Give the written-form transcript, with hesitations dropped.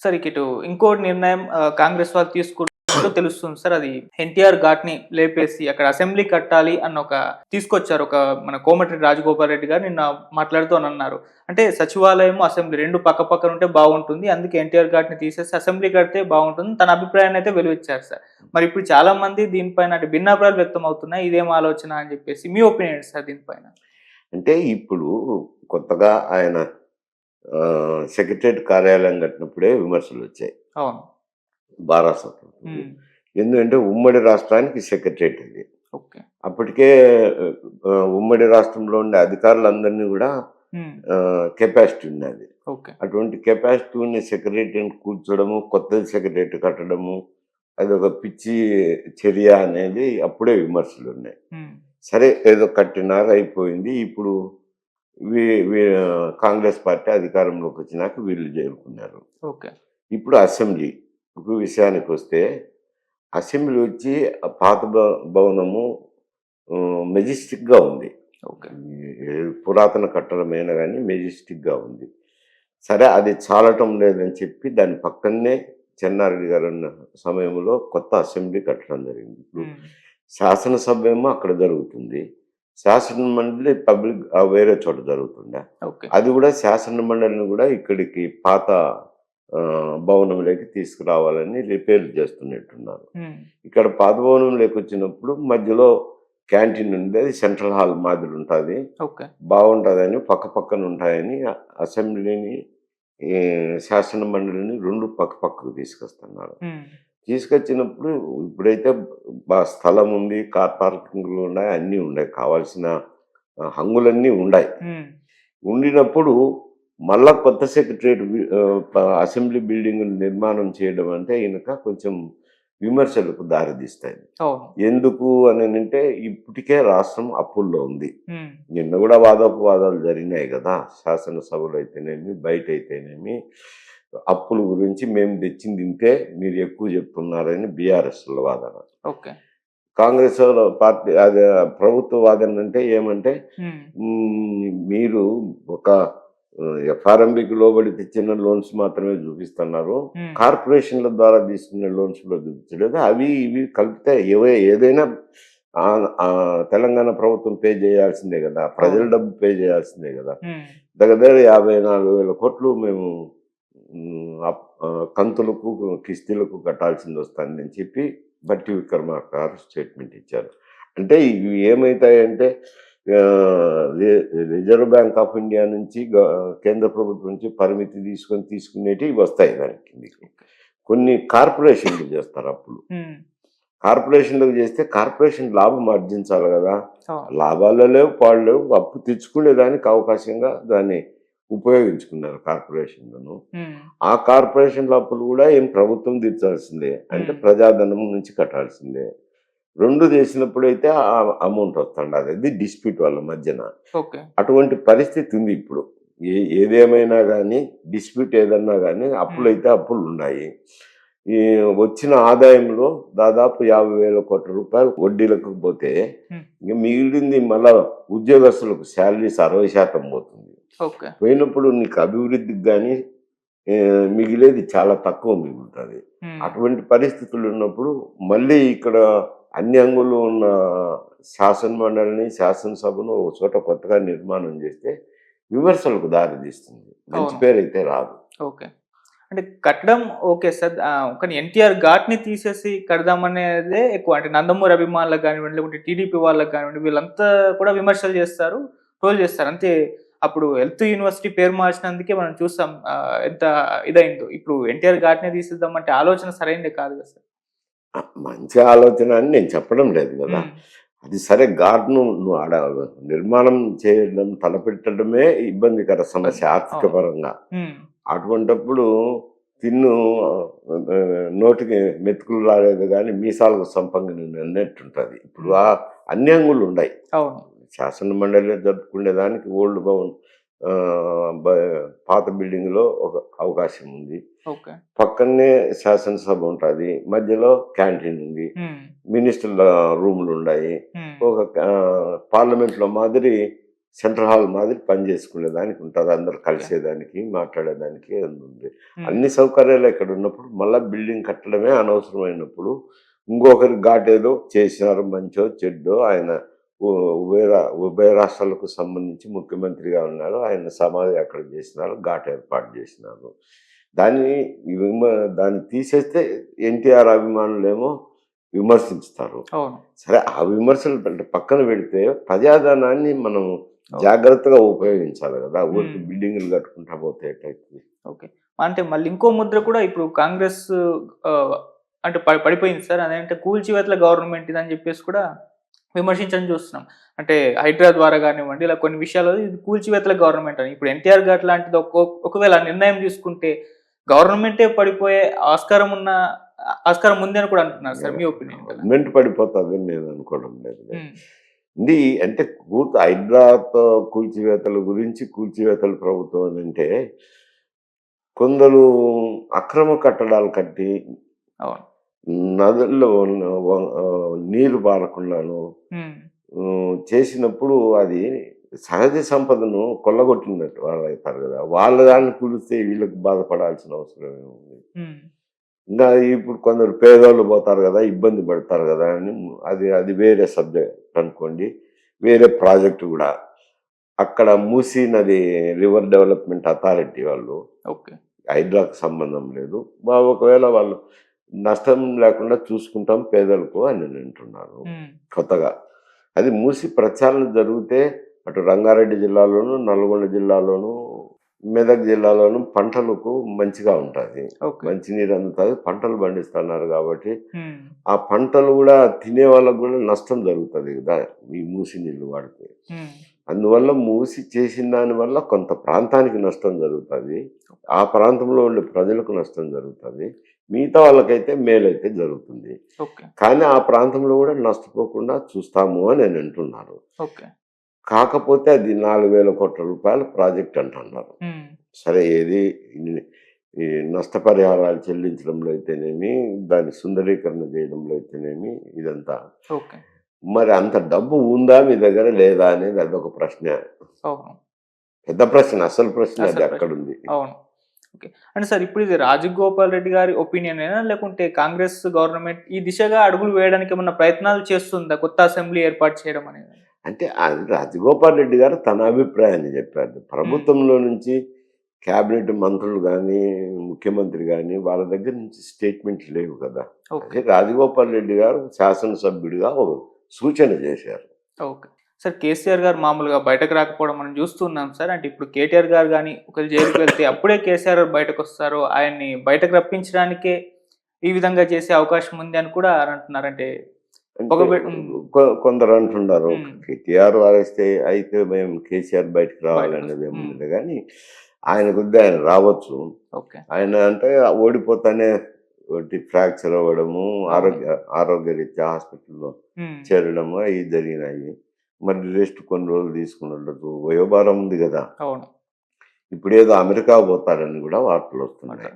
Sir ఇటు ఇంకో నిర్ణయం కాంగ్రెస్ వాళ్ళు తీసుకున్నట్టు తెలుస్తుంది సార్. అది ఎన్టీఆర్ ఘాట్‌ని లేపేసి అక్కడ అసెంబ్లీ కట్టాలి అన్న తీసుకొచ్చారు. మన కోమటిరెడ్డి రాజగోపాల్ రెడ్డి గారు నిన్న మాట్లాడుతూ అన్నారు. అంటే సచివాలయం, అసెంబ్లీ 2 పక్కపక్కన ఉంటే బాగుంటుంది. అందుకే ఎన్టీఆర్ ఘాట్‌ని తీసేసి అసెంబ్లీ కడితే బాగుంటుంది. తన అభిప్రాయాన్ని అయితే వెలువచ్చారు సార్. మరి ఇప్పుడు చాలా మంది దీనిపైన అంటే భిన్నాభిప్రాయాలు వ్యక్తం అవుతున్నాయి. ఇదేం ఆలోచన అని చెప్పేసి. మీ ఒపీనియన్ ఏంటి సార్ దీనిపైన? అంటే ఇప్పుడు కొత్తగా ఆయన సెక్రటేరియట్ కార్యాలయం కట్టినప్పుడే విమర్శలొచ్చాయి. అవును. బారాసతు. హ్మ్. ఎందుకంటే ఉమ్మడి రాష్ట్రానికి సెక్రటేరియట్ ఇది. ఓకే. అప్పటికే ఉమ్మడి రాష్ట్రంలో ఉండే అధికారులందరినీ గూడా హ్మ్. కెపాసిటీ ఉన్నది. ఓకే. అటువంటి కెపాసిటీ ఉన్న సెక్రటేరియట్‌ని కూల్చడము, కొత్తది సెక్రటేరియట్ కట్టడము, అదొక పిచ్చి చర్య అనేది అప్పుడే విమర్శలున్నాయి. హ్మ్. సరే ఏదో కట్టినారు అయిపోయింది. ఇప్పుడు వీ వీ కాంగ్రెస్ పార్టీ అధికారంలోకి వచ్చినాక వీళ్ళు చేరుకున్నారు. ఓకే. ఇప్పుడు ఇప్పుడు అసెంబ్లీ విషయానికొస్తే, అసెంబ్లీ వచ్చి ఆ పాత భవనము మెజెస్టిక్‌గా ఉంది. ఓకే. పురాతన కట్టడమైనా గానీ మెజెస్టిక్‌గా ఉంది. సరే అది చాలటం లేదని చెప్పి దాని పక్కనే చెన్నారెడ్డి గారున్న సమయంలో కొత్త అసెంబ్లీ కట్టడం జరిగింది. ఇప్పుడు హ్మ్. శాసనసభ ఏమో అక్కడ జరుగుతుంది. శాసన మండలి పబ్లిక్ వేరే చోట జరుగుతుండే. ఓకే. అది గూడా శాసన మండలిని గూడా ఇక్కడికి పాత భవనంలోకి తీసుకురావాలని రిపేర్లు చేస్తున్నట్టున్నారు. హ్మ్. ఇక్కడ పాత భవనంలోకి వచ్చినప్పుడు మధ్యలో క్యాంటీన్ ఉంది. అది సెంట్రల్ హాల్ మాదిరి ఉంటది. ఓకే. బావుంటదని పక్కపక్కన ఉంటాయని అసెంబ్లీని, ఈ శాసన మండలిని 2 పక్కకు తీసుకొస్తున్నారు. హ్మ్. తీసుకొచ్చినప్పుడు ఇప్పుడైతే స్థలం ఉంది, కార్ పార్కింగ్‌లు ఉన్నాయి, అన్నీ ఉన్నాయి. కావాల్సిన హంగులన్నీ ఉండాయి. హ్మ్. ఉండినప్పుడు మళ్ళా కొత్త సెక్రటేరియట్ అసెంబ్లీ బిల్డింగ్ నిర్మాణం చేయడం అంటే గనక కొంచెం విమర్శలకు దారితీస్తాయి. అవును. ఎందుకు అననంటే ఇప్పటికే రాష్ట్రం అప్పుల్లో ఉంది. హ్మ్. నిన్న గూడా వాదోపవాదాలు జరిగినాయి గదా! శాసనసభలో అయితేనేమి, బయటైతేనేమి అప్పుల గురించి మేము తెచ్చింది ఇంతే, మీరు ఎక్కువ చెప్తున్నారని బీఆర్ఎస్‌ల వాదన. ఓకే. కాంగ్రెసోళ్ళ పార్టీ అదే ప్రభుత్వ వాదన అంటే ఏమంటే, హ్మ్. మీరు ఒక ఎఫ్ఆర్ఎంబీకి లోబడి తెచ్చిన లోన్స్ మాత్రమే చూపిస్తున్నారు. హ్మ్. కార్పొరేషన్‌ల ద్వారా తీసుకునే లోన్స్‌లో చూపించలేదు. అవి ఇవి కలిపితే ఏదైనా తెలంగాణ ప్రభుత్వం పే చేయాల్సిందే గదా! ప్రజల అవును. డబ్బు పే చేయాల్సిందే గదా! హ్మ్. దగ్గర 54,000 కోట్లు మేము కంతులకు, కిస్తీలకు కట్టాల్సిందొస్తుందని చెప్పి బట్టి విక్రమార్క గారు స్టేట్మెంట్ ఇచ్చారు. అంటే ఇవి ఏమైతాయంటే రిజర్వ్ బ్యాంక్ ఆఫ్ ఇండియా నుంచి కేంద్ర ప్రభుత్వం నుంచి పరిమితి తీసుకునేటివి వస్తాయి దాని కిందకి. ఓకే. కొన్ని కార్పొరేషన్‌లు చేస్తారు అప్పులు. హ్మ్. కార్పొరేషన్‌లకు చేస్తే కార్పొరేషన్ లాభం ఆర్జించాలి గదా! అవును. లాభాలు లేవు, పాడు లేవు. అప్పు తెచ్చుకునేదానికి అవకాశంగా దాన్ని ఉపయోగించుకున్నారు కార్పొరేషన్‌లను. హ్మ్. ఆ కార్పొరేషన్‌ల అప్పులు గూడా ఏం ప్రభుత్వం తీర్చాల్సిందే. అంటే హ్మ్. ప్రజాధనం నుంచి కట్టాల్సిందే. 2 చేసినప్పుడైతే అమౌంట్ వస్తుండాది. అది డిస్ప్యూట్ వాళ్ళ మధ్యన. ఓకే. అటువంటి పరిస్థితి ఉంది ఇప్పుడు. ఏదేమైనా గానీ డిస్ప్యూట్ ఏదన్నా గానీ హ్మ్. అప్పులైతే అప్పులున్నాయి. ఈ వచ్చిన ఆదాయంలో దాదాపు 50,000 కోట్ల రూపాయలు వడ్డీలకు పోతే, హ్మ్. ఇంక మిగిలింది మళ్ళా ఉద్యోగస్తులకు సాలరీస్ 60% పోతుంది. ఓకే. పోయినప్పుడు నీకు అభివృద్ధికి గానీ మిగిలేది చాలా తక్కువ మిగులుతది. హ్మ్. అటువంటి పరిస్థితులున్నప్పుడు మళ్ళీ ఇక్కడ అన్ని హంగులు ఉన్న శాసన మండలిని, శాసనసభను ఒక చోట కొత్తగా నిర్మాణం చేస్తే విమర్శలకు దారితీస్తుంది. మంచి అవును. పేరైతే రాదు. ఓకే. అంటే కట్టడం ఓకే సార్. కానీ ఎన్టీఆర్ ఘాట్‌ని తీసేసి కడదామనేదే ఎక్కువ. అంటే నందమూరి అభిమానులకు గానివ్వండి, లేకుంటే టీడీపీ వాళ్ళకి గానివ్వండి, వీళ్ళంతా కూడా విమర్శలు చేస్తారు, ట్రోల్ చేస్తారు. అంతే అప్పుడు హెల్త్ యూనివర్సిటీ పేరు మార్చినందుకే మనం చూసాం. ఎంత ఇదయిందో. ఇప్పుడు ఎన్టీఆర్ ఘాట్‌నే తీసేద్దామంటే ఆలోచన సరైనదే కాదు కదా సార్. మంచి ఆలోచన అని నేను చెప్పడం లేదు గదా! హ్మ్. అది సరే నువ్వు ఆడ నిర్మాణం చేయడం తలపెట్టడమే ఇబ్బందికర సమస్య ఇబ్బంది. ఆర్థిక అవును. పరంగా. హ్మ్. అటువంటప్పుడు తిన్ను నోటికి మెతుకులు రాలేదు గానీ మీసాలకు సంపంగినని అన్నట్టుంటది. ఇప్పుడు హ్మ్. అన్ని హంగులుండాయి. అవును. శాసన మండలిలో జరుపుకునేదానికి ఓల్డ్ భవన్ ఆహ్, బ పాత బిల్డింగ్‌లో ఒక అవకాశం ఉంది. ఓకే. పక్కనే శాసనసభ ఉంటది. మధ్యలో క్యాంటీన్ ఉంది. హ్మ్. మినిస్టర్ల రూములుండాయి. హ్మ్. ఒక పార్లమెంట్‌లో మాదిరి సెంట్రల్ హాల్ మాదిరి పని చేసుకునేదానికి ఉంటుంది, అందరు కలిసేదానికి మాట్లాడేదానికి ఉంది. అన్ని సౌకర్యాలు ఇక్కడ ఉన్నప్పుడు మళ్ళీ బిల్డింగ్ కట్టడమే అనవసరమైనప్పుడు ఇంకొకరి ఘాటేదో చేసినారు, మంచో చెడ్డో. ఆయన ఉభయ రాష్ట్రాలకు సంబంధించి ముఖ్యమంత్రిగా ఉన్నారు, ఆయన సమాధి అక్కడ చేసినారు, ఘాట్ ఏర్పాటు చేసినారు. దాన్ని తీసేస్తే ఎన్టీఆర్ అభిమానులేమో విమర్శిస్తారు. సరే, ఆ విమర్శలు పక్కన పెడితే ప్రజాధనాన్ని మనం జాగ్రత్తగా ఉపయోగించాలి కదా. ఊరికి బిల్డింగ్లు కట్టుకుంటా పోతే ఎట్లయితుంది? ఓకే, అంటే మళ్ళీ ఇంకో ముద్ర కూడా ఇప్పుడు కాంగ్రెస్ అంటే పడిపోయింది సార్. అదేంటే కూల్చివేతల గవర్నమెంట్ ఇదని చెప్పేసి కూడా విమర్శించని చూస్తున్నాం. అంటే హైడ్రా ద్వారా కానివ్వండి, ఇలా కొన్ని విషయాలు ఇది కూల్చివేతల గవర్నమెంట్ అని. ఇప్పుడు ఎన్టీఆర్ ఘాట్ లాంటిది ఒకవేళ నిర్ణయం తీసుకుంటే గవర్నమెంటే పడిపోయే ఆస్కారం ఉంది అని కూడా అంటున్నారు సార్. మీ ఒపీనియన్? గవర్నమెంట్ పడిపోతుంది అని నేను అనుకోవడం లేదు. ఇది అంటే హైడ్రాతో కూల్చివేతల గురించి, కూల్చివేతల ప్రభుత్వం అంటే కొందరు అక్రమ కట్టడాలు కట్టి నదుల్లో నీరు పారకుండాను చేసినప్పుడు అది సహజ సంపదను కొల్లగొట్టినట్టు వాళ్ళు అవుతారు కదా. వాళ్ళ దాన్ని కూలిస్తే వీళ్ళకి బాధపడాల్సిన అవసరం ఏముంది? ఇంకా ఇప్పుడు కొందరు పేదోళ్ళు పోతారు కదా, ఇబ్బంది పడతారు కదా అని అది వేరే సబ్జెక్ట్ అనుకోండి, వేరే ప్రాజెక్టు కూడా. అక్కడ మూసీ నది రివర్ డెవలప్మెంట్ అథారిటీ వాళ్ళు, హైడ్రాకు సంబంధం లేదు, ఒకవేళ వాళ్ళు నష్టం లేకుండా చూసుకుంటాం పేదలకు అని అంటున్నారు కొత్తగా. అది మూసి ప్రచారం జరిగితే అటు రంగారెడ్డి జిల్లాలోను, నల్గొండ జిల్లాలోను, మెదక్ జిల్లాలోను పంటలకు మంచిగా ఉంటుంది, మంచినీరు అందుతుంది, పంటలు పండిస్తున్నారు కాబట్టి ఆ పంటలు కూడా తినే వాళ్ళకు కూడా నష్టం జరుగుతుంది కదా ఈ మూసి నీళ్ళు వాడితే. అందువల్ల మూసి చేసిన దానివల్ల కొంత ప్రాంతానికి నష్టం జరుగుతుంది, ఆ ప్రాంతంలో ఉండే ప్రజలకు నష్టం జరుగుతుంది, మిగతా వాళ్ళకైతే మేలైతే జరుగుతుంది. కానీ ఆ ప్రాంతంలో కూడా నష్టపోకుండా చూస్తాము అని నేను అంటున్నారు. కాకపోతే అది 4,000 కోట్ల రూపాయల ప్రాజెక్ట్ అంటున్నారు. సరే, ఏది ఈ నష్టపరిహారాలు చెల్లించడంలో అయితేనేమి, దాన్ని సుందరీకరణ చేయడంలో అయితేనేమి, ఇదంతా మరి అంత డబ్బు ఉందా మీ దగ్గర లేదా అనేది అదొక ప్రశ్న, పెద్ద ప్రశ్న, అసలు ప్రశ్న అది అక్కడుంది. ఓకే, అంటే సార్ ఇప్పుడు ఇది రాజగోపాల్ రెడ్డి గారి ఒపీనియన్ అయినా, లేకుంటే కాంగ్రెస్ గవర్నమెంట్ ఈ దిశగా అడుగులు వేయడానికి ఏమన్నా ప్రయత్నాలు చేస్తుందా, కొత్త అసెంబ్లీ ఏర్పాటు చేయడం అనేది? అంటే అది రాజగోపాల్ రెడ్డి గారు తన అభిప్రాయాన్ని చెప్పారు. ప్రభుత్వంలో నుంచి క్యాబినెట్ మంత్రులు కానీ, ముఖ్యమంత్రి కానీ వాళ్ళ దగ్గర నుంచి స్టేట్మెంట్లు లేవు కదా. అదే రాజగోపాల్ రెడ్డి గారు శాసనసభ్యుడిగా సూచన చేశారు. ఓకే సార్, కేసీఆర్ గారు మామూలుగా బయటకు రాకపోవడం మనం చూస్తున్నాం సార్. అంటే ఇప్పుడు కేటీఆర్ గారు కానీ ఒకరు జైలుకి వెళ్తే అప్పుడే కేసీఆర్ బయటకు వస్తారు, ఆయన్ని బయటకు రప్పించడానికే ఈ విధంగా చేసే అవకాశం ఉంది అని కూడా అంటున్నారు. అంటే కొందరు అంటున్నారు కేటీఆర్ వారేస్తే అయితే మేము కేసీఆర్ బయటకు రావాలనేది ఏముంది, కానీ ఆయన కొద్ది ఆయన రావచ్చు. ఆయన అంటే ఓడిపోతానే ఫ్రాక్చర్ అవ్వడము, ఆరోగ్యరీత్యా హాస్పిటల్లో చేరడము అవి జరిగినాయి. మరి రెస్ట్ కొన్ని రోజులు తీసుకున్నట్టు వయోభారం ఉంది కదా. ఇప్పుడు ఏదో అమెరికా పోతారని కూడా వార్తలు వస్తున్నాయి.